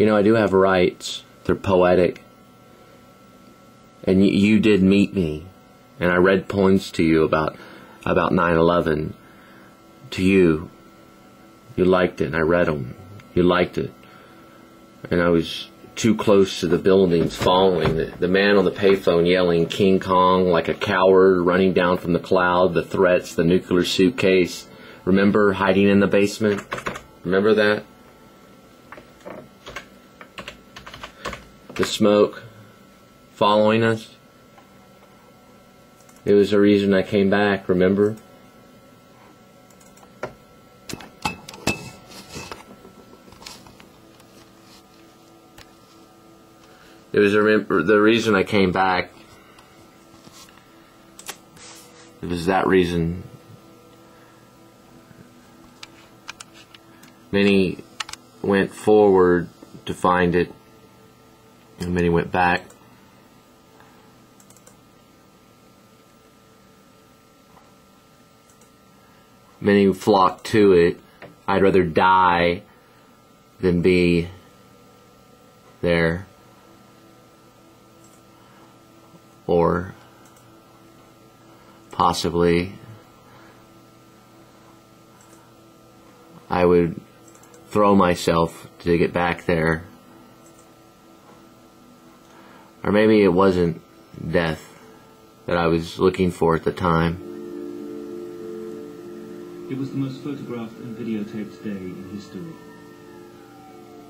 You know, I do have rights. They're poetic. And you did meet me. And I read poems to you about 9/11. To you. You liked it, and I read them. You liked it. And I was too close to the buildings following. The man on the payphone yelling King Kong like a coward running down from the cloud, the threats, the nuclear suitcase. Remember hiding in the basement? Remember that? The smoke following us. It was the reason I came back, remember? It was the reason I came back. It was that reason. Many went forward to find it, and many went back. Many flocked to it. I'd rather die than be there. Or possibly I would throw myself to get back there. Or maybe it wasn't death that I was looking for at the time. It was the most photographed and videotaped day in history.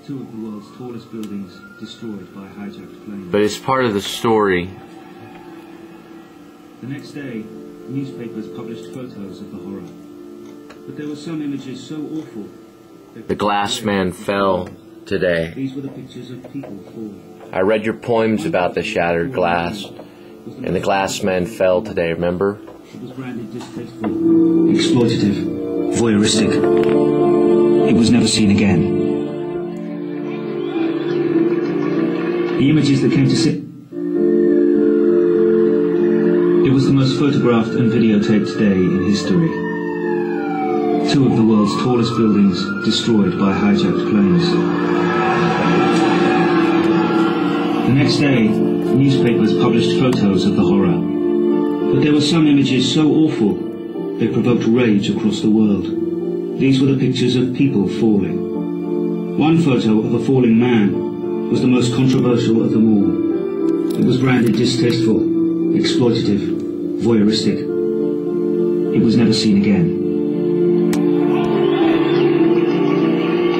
2 of the world's tallest buildings destroyed by hijacked planes. But it's part of the story. The next day, newspapers published photos of the horror. But there were some images so awful. The glass man fell today. These were the pictures of people falling. I read your poems about the shattered glass, and the glass man fell today, remember? It was branded distasteful, exploitative, voyeuristic. It was never seen again. The images that came to sit. It was the most photographed and videotaped day in history. 2 of the world's tallest buildings destroyed by hijacked planes. The next day, newspapers published photos of the horror. But there were some images so awful, they provoked rage across the world. These were the pictures of people falling. One photo of a falling man was the most controversial of them all. It was branded distasteful, exploitative, voyeuristic. It was never seen again.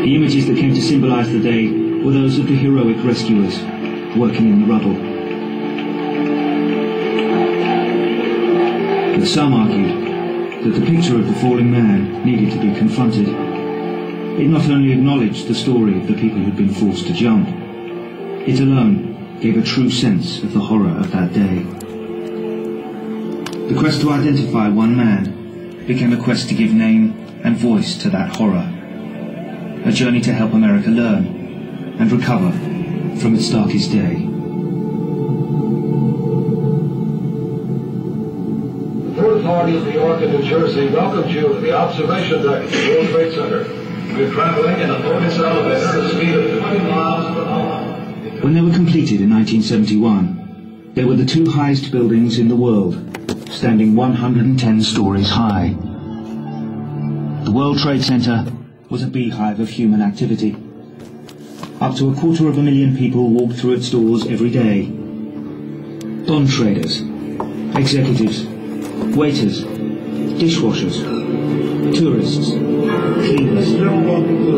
The images that came to symbolize the day were those of the heroic rescuers working in the rubble. But some argued that the picture of the falling man needed to be confronted. It not only acknowledged the story of the people who'd been forced to jump, it alone gave a true sense of the horror of that day. The quest to identify one man became a quest to give name and voice to that horror. A journey to help America learn and recover from its darkest day. The Port Authority of New York and New Jersey welcomes you to the observation deck of the World Trade Center. We're traveling in a focus elevator at a speed of 20 miles per hour. When they were completed in 1971, they were the 2 highest buildings in the world, standing 110 stories high. The World Trade Center was a beehive of human activity. Up to 250,000 people walked through its doors every day. Bond traders, executives, waiters, dishwashers, tourists, cleaners,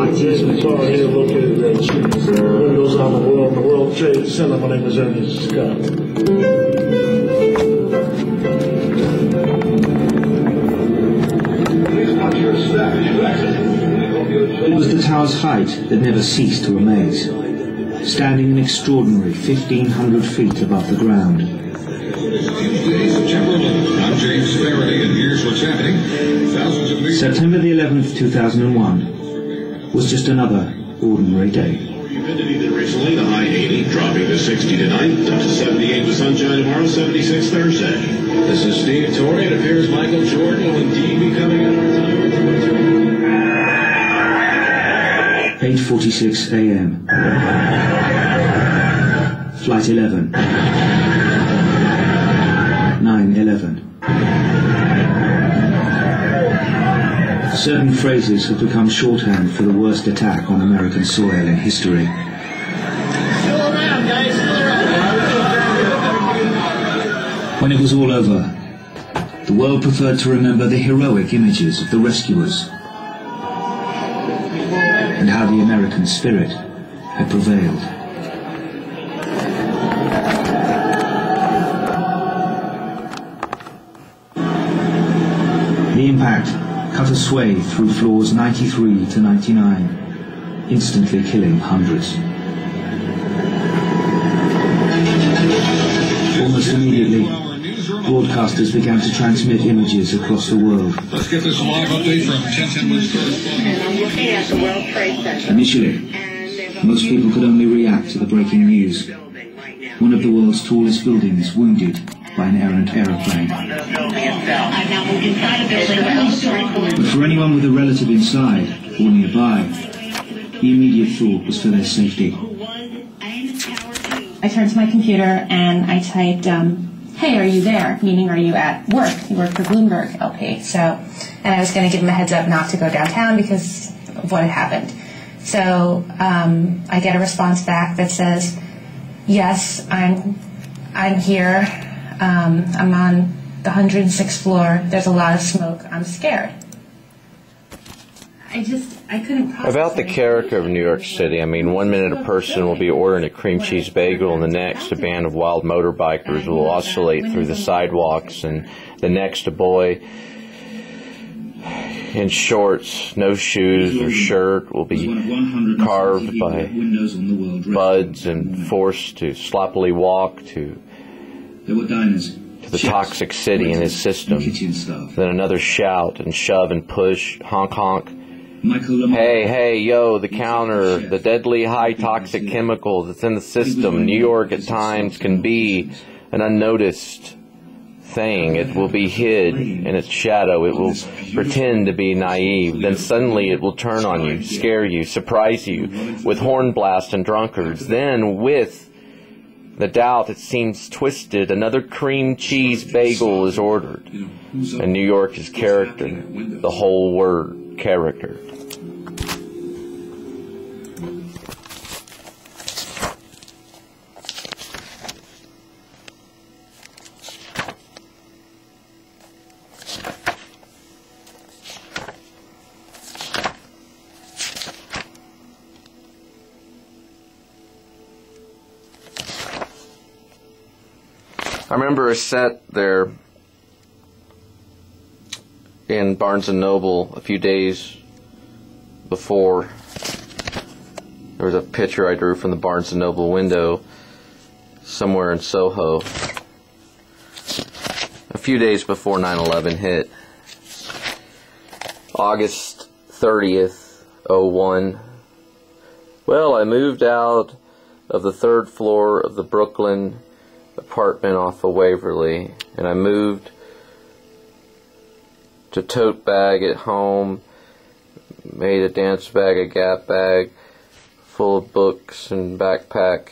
IT specialists. Windows on the World Trade Center. My name is Ernest Scott. It was the tower's height that never ceased to amaze, standing an extraordinary 1,500 feet above the ground. September the 11th, 2001 was just another ordinary day. Humidity than recently, the high 80, dropping to 60 tonight, up to 78 with sunshine tomorrow, 76 Thursday. This is Steve Torrey. It appears Michael Jordan will indeed be coming up. 8:46 a.m. Flight 11. 9/11. Certain phrases have become shorthand for the worst attack on American soil in history. When it was all over, the world preferred to remember the heroic images of the rescuers and how the American spirit had prevailed. The impact cut a swathe through floors 93 to 99, instantly killing hundreds. Almost immediately, broadcasters began to transmit images across the world. Let's get this live update from 1010 West And I'm looking at the World Trade Center. Initially, most people could only react to the breaking news. One of the world's tallest buildings wounded by an errant aeroplane. I've now moved inside a building. But for anyone with a relative inside or nearby, the immediate thought was for their safety. I turned to my computer and I typed, hey, are you there? Meaning, are you at work? You work for Bloomberg LP. And I was going to give him a heads up not to go downtown because of what had happened. So I get a response back that says, yes, I'm here. I'm on the 106th floor. There's a lot of smoke. I'm scared. I couldn't process About the anything. character of New York City, I mean, one minute a person will be ordering a cream cheese bagel, and the next a band of wild motorbikers will oscillate through the sidewalks, and the next a boy in shorts, no shoes or shirt will be carved by buds and forced to sloppily walk to the toxic city in his system. Then another shout and shove and push, honk honk. Hey, yo, the counter, the deadly high toxic chemical that's in the system. New York at times can be an unnoticed thing. It will be hid in its shadow. It will pretend to be naive. Then suddenly it will turn on you, scare you, surprise you with horn blasts and drunkards. Then with the doubt that seems twisted, another cream cheese bagel is ordered. And New York is character, the whole word, character. I remember a set there in Barnes & Noble a few days before. There was a picture I drew from the Barnes & Noble window somewhere in Soho a few days before 9/11 hit. August 30th, 01. Well, I moved out of the third floor of the Brooklyn apartment off of Waverly, and I moved to tote bag at home, made a dance bag, a Gap bag full of books and backpack.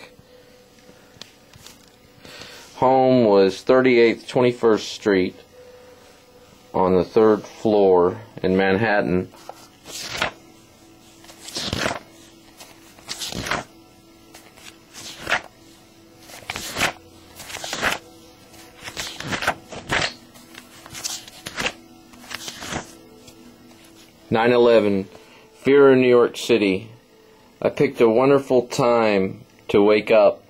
Home was 38th 21st Street on the third floor in Manhattan. "9/11, fear in New York City. I picked a wonderful time to wake up.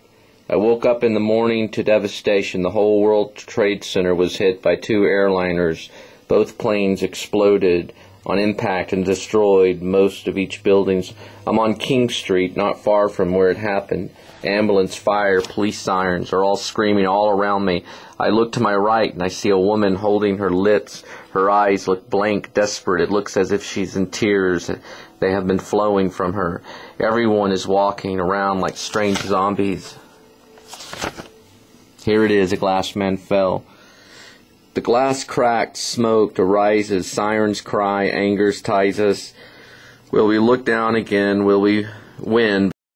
I woke up in the morning to devastation. The whole World Trade Center was hit by two airliners. Both planes exploded on impact and destroyed most of each buildings. I'm on King Street, not far from where it happened. Ambulance, fire, police sirens are all screaming all around me. I look to my right and I see a woman holding her lips. Her eyes look blank, desperate. It looks as if she's in tears. They have been flowing from her. Everyone is walking around like strange zombies. Here it is, a glass man fell. The glass cracked, smoked, arises, sirens cry, angers ties us. Will we look down again? Will we win?